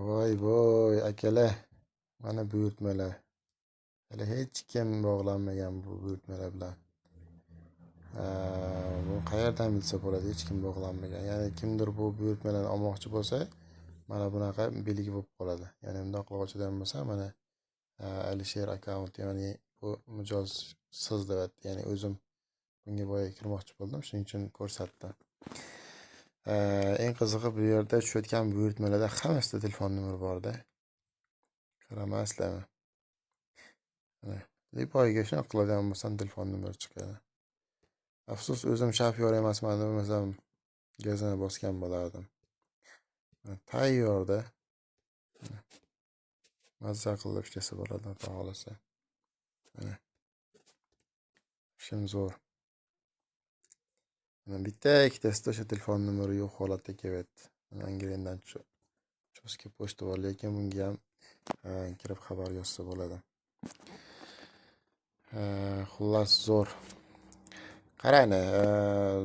Voy voy akalar, mana buyurtmalar. Hali hech kim bog'lanmagan bu buyurtmalar bilan. Bu qayerdan bilsa bo'ladi, hech kim bog'lanmagan. Ya'ni kimdir bu buyurtmalarni olmoqchi bo'lsa, mana bunaqa belgi bo'lib qoladi. Ya'ni bundoq qiluvchidan bo'lsa, mana Alisher akkaunt, ya'ni bu mijoz siz deb, ya'ni o'zim bunga boya kirmoqchi bo'ldim, shuning uchun ko'rsatdim. Eng qizig'i bu yerda tushayotgan buyurtmalarda hammasida telefon nomeri borda. Qaramaslarmi? Lipoyiga shunaqa qiladigan bo'lsam telefon nomeri chiqadi. Afsus, o'zim shofyor emasman, bo'lmasam gazini bosgan bo'lardim. Tayyorda mazza qilib ishlasa bo'ladi, xudo xohlasa. Mana ishim zo'r. Bitta ikkitasida o'sha telefon nomeri yo'q holatda kelyapti. Angliyadan cho'ski pochta bor, lekin bunga ham kirib xabar yozsa bo'ladi. Xullas zo'r. Qarang,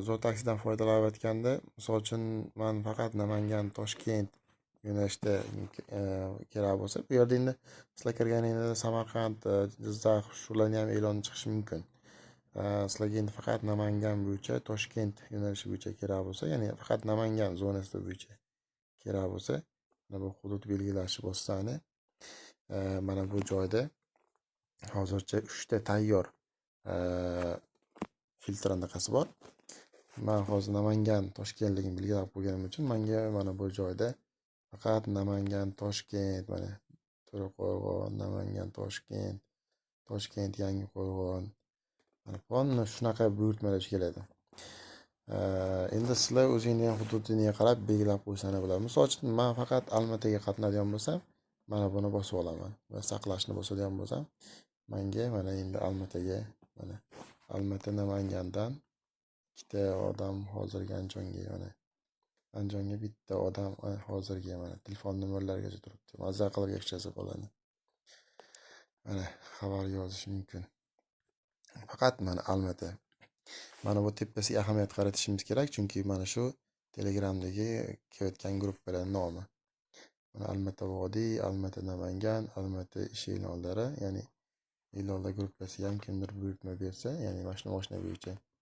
zo'r taksidan foydalanayotganda, misol uchun men faqat Namangan, Toshkent yo'nalishda kerak bo'lsa, bu yerda endi sizlar kirganingizda Samarqand, Jizzax shularni ham e'lon chiqishi mumkin. Sizlarga endi faqat Namangan bo'yicha, Toshkent yo'nalishi bo'yicha kerak bo'lsa, ya'ni faqat Namangan zonasi bo'yicha kerak bo'lsa, mana bu hudud belgilashi bosqani. Mana bu joyda hozircha 3 ta tayyor filtr anaqasi bor. Men hozir Namangan, Toshkentligini belgilab qo'yganim uchun menga mana bu joyda faqat Namangan, Toshkent, mana To'raqo'rg'on, Namangan, Toshkent, Toshkent, Yangiqo'rg'on, mana fonni shunaqa buyurtmalar keladi. Endi sizlar o'zingizning hududingizga qarab belgilab qo'ysangiz bo'ladi. Misol uchun men faqat Olmaotaga qatnaydigan bo'lsam, mana buni bosib olaman va saqlashni bosadigan bo'lsam, menga mana endi Olmaotaga, mana Olmaota Namangandan ikkita odam hozirgi Andijonga, mana Andijonga bitta odam hozirgi, mana telefon nomerlarigacha turibdi. Mazza qilib yashasa bo'ladi. Mana xabar yozish mumkin. Faqat mana Olmaota. Mana bu tepasiga ahamiyat qaratishimiz kerak, chunki mana shu Telegramdagi kelayotgan gruppalar nomi. Mana Olmaota vodiy, Olmaota Namangan, Olmaota ish e'lonlari, ya'ni e'lonlar gruppasiga ham kimdir buyurtma bersa, ya'ni mashina bo'yicha